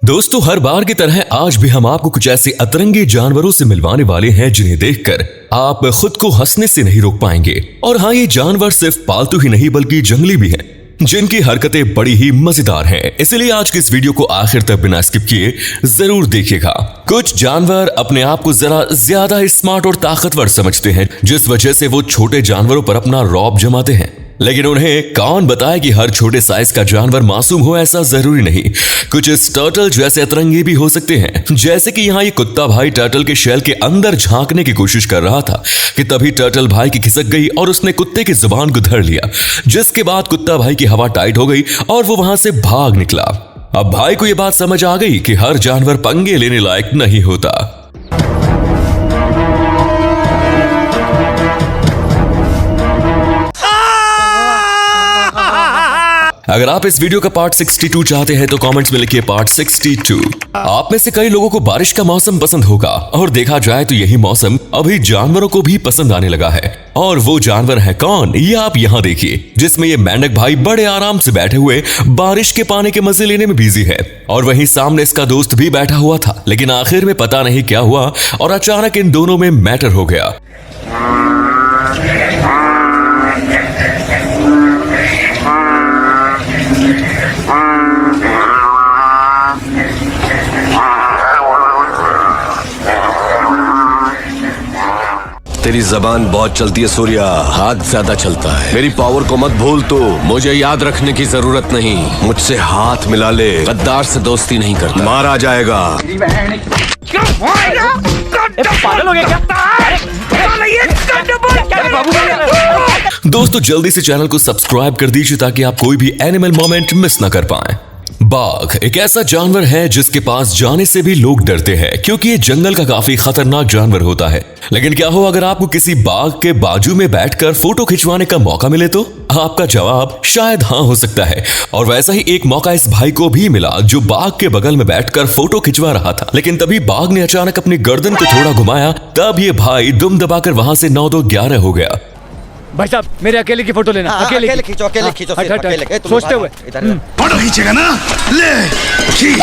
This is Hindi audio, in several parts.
दोस्तों, हर बार की तरह आज भी हम आपको कुछ ऐसे अतरंगी जानवरों से मिलवाने वाले हैं जिन्हें देखकर आप खुद को हंसने से नहीं रोक पाएंगे। और हाँ, ये जानवर सिर्फ पालतू ही नहीं बल्कि जंगली भी हैं, जिनकी हरकतें बड़ी ही मजेदार हैं। इसलिए आज की इस वीडियो को आखिर तक बिना स्किप किए जरूर देखिएगा। कुछ जानवर अपने आप को जरा ज्यादा स्मार्ट और ताकतवर समझते हैं, जिस वजह से वो छोटे जानवरों पर अपना रौब जमाते हैं। लेकिन उन्हें कौन बताए कि हर छोटे साइज का जानवर मासूम हो, ऐसा जरूरी नहीं। कुछ इस टर्टल जैसे अतरंगी भी हो सकते हैं। जैसे कि यहाँ ये कुत्ता भाई टर्टल के शेल के अंदर झांकने की कोशिश कर रहा था कि तभी टर्टल भाई की खिसक गई और उसने कुत्ते की जुबान को धर लिया, जिसके बाद कुत्ता भाई की हवा टाइट हो गई और वो वहां से भाग निकला। अब भाई को यह बात समझ आ गई कि हर जानवर पंगे लेने लायक नहीं होता। अगर आप इस वीडियो का पार्ट 62 चाहते हैं तो कमेंट्स में लिखिए पार्ट 62। आप में से कई लोगों को बारिश का मौसम पसंद होगा, और देखा जाए तो यही मौसम अभी जानवरों को भी पसंद आने लगा है। और वो जानवर है कौन, ये आप यहाँ देखिए, जिसमें ये मेंढक भाई बड़े आराम से बैठे हुए बारिश के पानी के मजे लेने में बिजी है। और वहीं सामने इसका दोस्त भी बैठा हुआ था, लेकिन आखिर में पता नहीं क्या हुआ और अचानक इन दोनों में मैटर हो गया। तेरी जबान बहुत चलती है सूर्या, हाथ ज्यादा चलता है। मेरी पावर को मत भूल तू, मुझे याद रखने की जरूरत नहीं। मुझसे हाथ मिला ले, गद्दार से दोस्ती नहीं करता, मारा जाएगा। पागल हो गया क्या? दोस्तों, जल्दी से चैनल को सब्सक्राइब कर दीजिए ताकि आप कोई भी एनिमल मोमेंट मिस ना कर पाएं। बाघ एक ऐसा जानवर है जिसके पास जाने से भी लोग डरते हैं, क्योंकि ये जंगल का काफी खतरनाक जानवर होता है। लेकिन क्या हो अगर आपको किसी बाघ के बाजू में बैठकर फोटो खिंचवाने का मौका मिले तो? आपका जवाब शायद हाँ हो सकता है। और वैसा ही एक मौका इस भाई को भी मिला, जो बाघ के बगल में बैठकर फोटो खिंचवा रहा था। लेकिन तभी बाघ ने अचानक अपनी गर्दन को थोड़ा घुमाया, तब ये भाई दुम दबाकर वहां से 9-2-11 हो गया। भाई साहब, मेरे अकेले की फोटो लेना। अकेले खींचो, अकेले खींचो, सोचते हुए फोटो खींचेगा ना, ले खींच।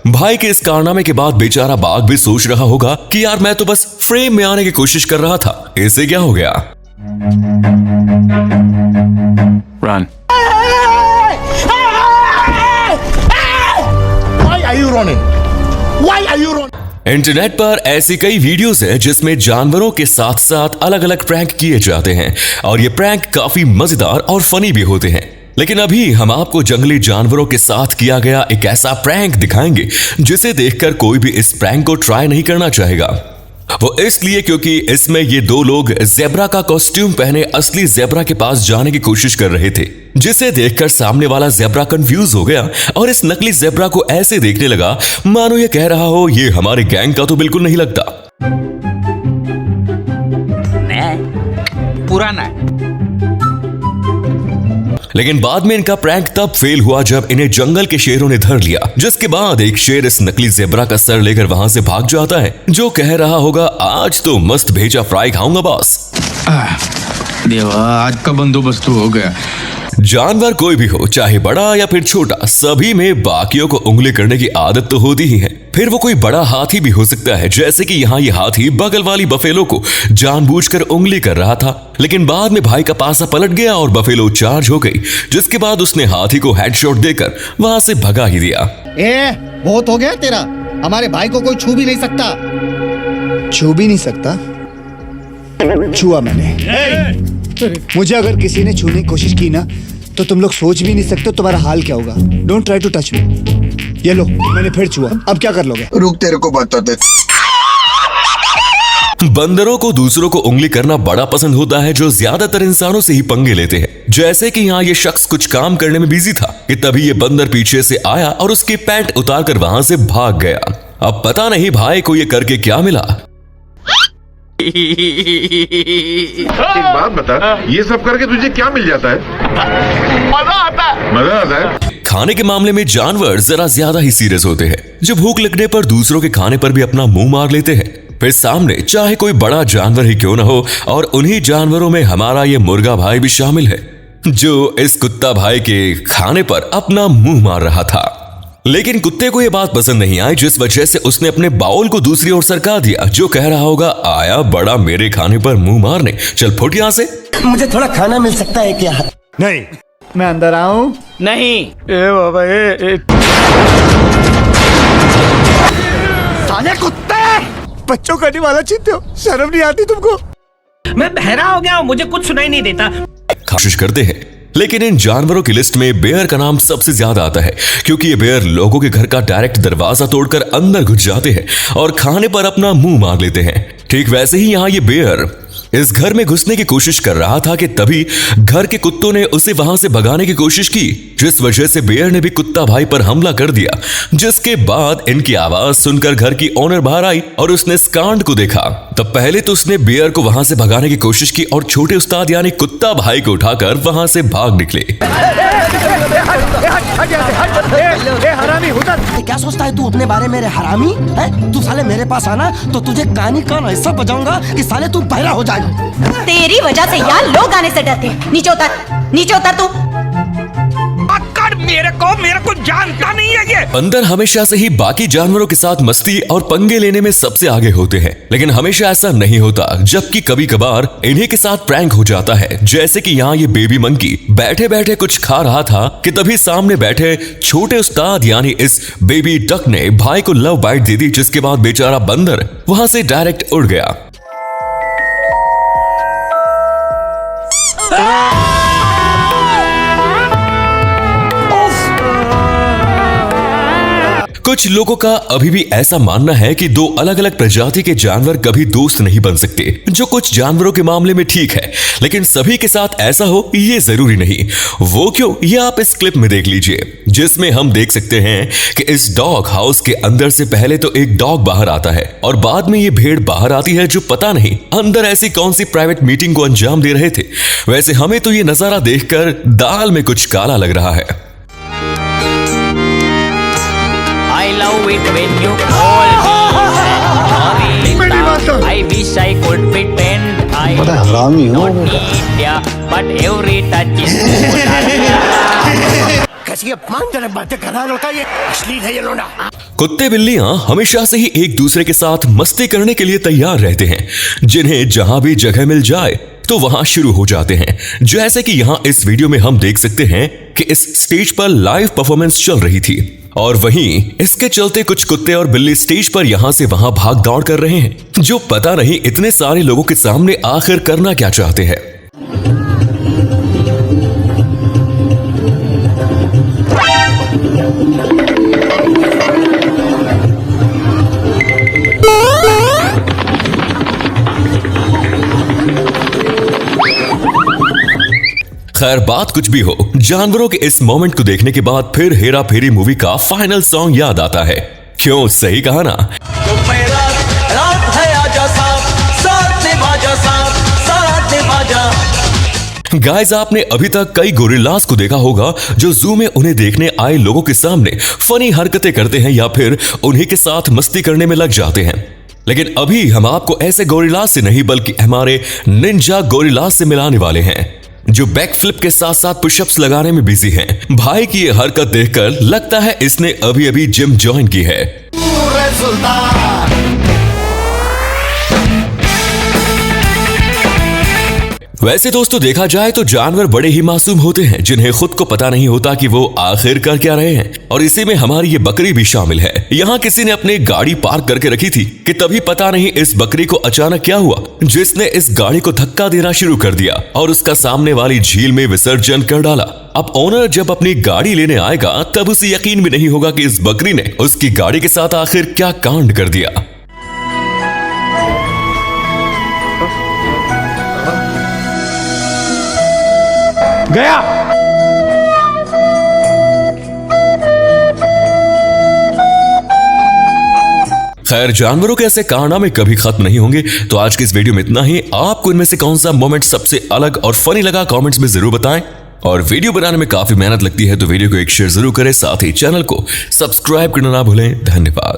भाई के इस कारनामे के बाद बेचारा बाघ भी सोच रहा होगा कि यार मैं तो बस फ्रेम में आने की कोशिश कर रहा था, इसे क्या हो गया। Run. Why are you running? Why are you running? Internet पर ऐसी कई वीडियोस हैं जिसमें जानवरों के साथ साथ अलग अलग प्रैंक किए जाते हैं, और ये प्रैंक काफी मजेदार और फनी भी होते हैं। लेकिन अभी हम आपको जंगली जानवरों के साथ किया गया एक ऐसा प्रैंक दिखाएंगे जिसे देखकर कोई भी इस प्रैंक को ट्राई नहीं करना चाहेगा। वो इसलिए क्योंकि इसमें ये दो लोग ज़ेब्रा का कॉस्ट्यूम पहने असली ज़ेब्रा के पास जाने की कोशिश कर रहे थे, जिसे देखकर सामने वाला ज़ेब्रा कंफ्यूज हो गया और इस नकली ज़ेब्रा को ऐसे देखने लगा मानो ये कह रहा हो ये हमारे गैंग का तो बिल्कुल नहीं लगता। पुराना है। लेकिन बाद में इनका प्रैंक तब फेल हुआ जब इन्हें जंगल के शेरों ने धर लिया, जिसके बाद एक शेर इस नकली ज़ेब्रा का सर लेकर वहां से भाग जाता है, जो कह रहा होगा आज तो मस्त भेजा फ्राई खाऊंगा बॉस। देवा, आज का बंदोबस्त हो गया। जानवर कोई भी हो, चाहे बड़ा या फिर छोटा, सभी में बाकियों को उंगली करने की आदत तो होती ही है। फिर वो कोई बड़ा हाथी भी हो सकता है, जैसे कि यहाँ ये हाथी बगल वाली बफेलो को जानबूझकर उंगली कर रहा था। लेकिन बाद में भाई का पासा पलट गया और बफेलो चार्ज हो गई, जिसके बाद उसने हाथी को हेडशॉट देकर वहां से भगा ही दिया। बहुत हो गया तेरा, हमारे भाई को कोई छू भी नहीं सकता। छू भी नहीं सकता? छुआ मैंने। मुझे अगर किसी ने छूने की कोशिश की ना तो तुम लोग सोच भी नहीं सकते तुम्हारा हाल क्या होगा। Don't try to touch me. ये लो, मैंने फिर छुआ, अब क्या कर लोगे? रुक, तेरे को बताते। बंदरों को दूसरों को उंगली करना बड़ा पसंद होता है, जो ज्यादातर इंसानों से ही पंगे लेते हैं। जैसे कि यहाँ ये शख्स कुछ काम करने में बिजी था कि तभी ये बंदर पीछे से आया और उसकी पैंट उतारकर वहां से भाग गया। अब पता नहीं भाई को ये करके क्या मिला। एक बात बता, ये सब करके तुझे क्या मिल जाता है? मजा आता है। मजा आता है। खाने के मामले में जानवर जरा ज्यादा ही सीरियस होते हैं, जो भूख लगने पर दूसरों के खाने पर भी अपना मुंह मार लेते हैं। फिर सामने चाहे कोई बड़ा जानवर ही क्यों न हो, और उन्हीं जानवरों में हमारा ये मुर्गा भाई भी शामिल है। जो इस कुत्ता भाई के खाने पर अपना मुंह मार रहा था। लेकिन कुत्ते को यह बात पसंद नहीं आई, जिस वजह से उसने अपने बाउल को दूसरी ओर सरका दिया। जो कह रहा होगा, आया बड़ा मेरे खाने पर मुंह मारने, चल फुट यहां से। मुझे थोड़ा खाना मिल सकता है क्या? नहीं, मैं अंदर आऊं? नहीं। ए बाबा ए। साले कुत्ते, बच्चों का निवाला छीनते हो, शर्म नहीं आती तुमको? मैं बहरा हो गया हूँ, मुझे कुछ सुनाई नहीं देता। कोशिश करते हैं, लेकिन इन जानवरों की लिस्ट में बेयर का नाम सबसे ज्यादा आता है, क्योंकि ये बेयर लोगों के घर का डायरेक्ट दरवाजा तोड़कर अंदर घुस जाते हैं और खाने पर अपना मुंह मार लेते हैं। ठीक वैसे ही यहाँ ये बेयर इस घर में घुसने की कोशिश कर रहा था कि तभी घर के कुत्तों ने उसे वहां से भगाने की कोशिश की, जिस वजह से बेयर ने भी कुत्ता भाई पर हमला कर दिया। जिसके बाद इनकी आवाज सुनकर घर की ओनर बाहर आई और उसने इस कांड को देखा। तब पहले तो उसने बेयर को वहां से भगाने की कोशिश की और छोटे उस्ताद यानी कुत्ता भाई को उठाकर वहां से भाग निकले। क्या सोचता है तू अपने बारे में, मेरे हरामी है? तू साले मेरे पास आना तो तुझे कानी कान ऐसा बजाऊंगा कि साले तू बहरा हो जाएगा। तेरी वजह से यहाँ लोग आने से डरते हैं। नीचे उतर तू। मेरे को जानता नहीं है ये। बंदर हमेशा से ही बाकी जानवरों के साथ मस्ती और पंगे लेने में सबसे आगे होते हैं, लेकिन हमेशा ऐसा नहीं होता, जबकि कभी कभार इन्हीं के साथ प्रैंक हो जाता है। जैसे कि यहाँ ये बेबी मंकी बैठे बैठे कुछ खा रहा था कि तभी सामने बैठे छोटे उस्ताद यानी इस बेबी डक ने भाई को लव बाइट दे दी, जिसके बाद बेचारा बंदर वहां से डायरेक्ट उड़ गया। कुछ लोगों का अभी भी ऐसा मानना है कि दो अलग अलग प्रजाति के जानवर कभी दोस्त नहीं बन सकते, जो कुछ जानवरों के मामले में ठीक है, लेकिन सभी के साथ ऐसा हो ये जरूरी नहीं। वो क्यों, ये आप इस क्लिप में देख लीजिए, जिसमें हम देख सकते हैं कि इस डॉग हाउस के अंदर से पहले तो एक डॉग बाहर आता है और बाद में ये भेड़ बाहर आती है, जो पता नहीं अंदर ऐसी कौन सी प्राइवेट मीटिंग को अंजाम दे रहे थे। वैसे हमें तो ये नजारा देखकर दाल में कुछ काला लग रहा है। I love it when you call me Lolita. I wish I could pretend I don't need ya, but every touch is कैसी अपमानजनक बातें कर रहा है लड़का, ये अश्लील है ये लोना। कुत्ते बिल्लियां हमेशा से ही एक दूसरे के साथ मस्ती करने के लिए तैयार रहते हैं, जिन्हें जहां भी जगह मिल जाए तो वहां शुरू हो जाते हैं। जैसे कि यहाँ इस वीडियो में हम देख सकते हैं कि इस स्टेज पर लाइव परफॉर्मेंस चल रही थी और वहीं इसके चलते कुछ कुत्ते और बिल्ली स्टेज पर यहां से वहां भाग दौड़ कर रहे हैं, जो पता नहीं इतने सारे लोगों के सामने आखिर करना क्या चाहते हैं। खैर बात कुछ भी हो, जानवरों के इस मोमेंट को देखने के बाद फिर हेरा फेरी मूवी का फाइनल सॉन्ग याद आता है। क्यों, सही कहा ना। गाइस, आपने अभी तक कई गोरिल्लास को देखा होगा जो जू में उन्हें देखने आए लोगों के सामने फनी हरकतें करते हैं या फिर उन्हीं के साथ मस्ती करने में लग जाते हैं। लेकिन अभी हम आपको ऐसे गोरिल्लास से नहीं बल्कि हमारे निंजा गोरिल्लास से मिलाने वाले हैं, जो बैक फ्लिप के साथ साथ पुशअप्स लगाने में बिजी हैं। भाई की ये हरकत देखकर लगता है इसने अभी अभी जिम ज्वाइन की है। वैसे दोस्तों देखा जाए तो जानवर बड़े ही मासूम होते हैं, जिन्हें खुद को पता नहीं होता कि वो आखिर कर क्या रहे हैं, और इसी में हमारी ये बकरी भी शामिल है। यहाँ किसी ने अपनी गाड़ी पार्क करके रखी थी कि तभी पता नहीं इस बकरी को अचानक क्या हुआ, जिसने इस गाड़ी को धक्का देना शुरू कर दिया और उसका सामने वाली झील में विसर्जन कर डाला। अब ओनर जब अपनी गाड़ी लेने आएगा तब उसे यकीन भी नहीं होगा कि इस बकरी ने उसकी गाड़ी के साथ आखिर क्या कांड कर दिया। गया। खैर जानवरों के ऐसे कारनामे कभी खत्म नहीं होंगे, तो आज की इस वीडियो में इतना ही। आपको इनमें से कौन सा मोमेंट सबसे अलग और फनी लगा कमेंट्स में जरूर बताएं, और वीडियो बनाने में काफी मेहनत लगती है तो वीडियो को एक शेयर जरूर करें, साथ ही चैनल को सब्सक्राइब करना ना भूलें। धन्यवाद।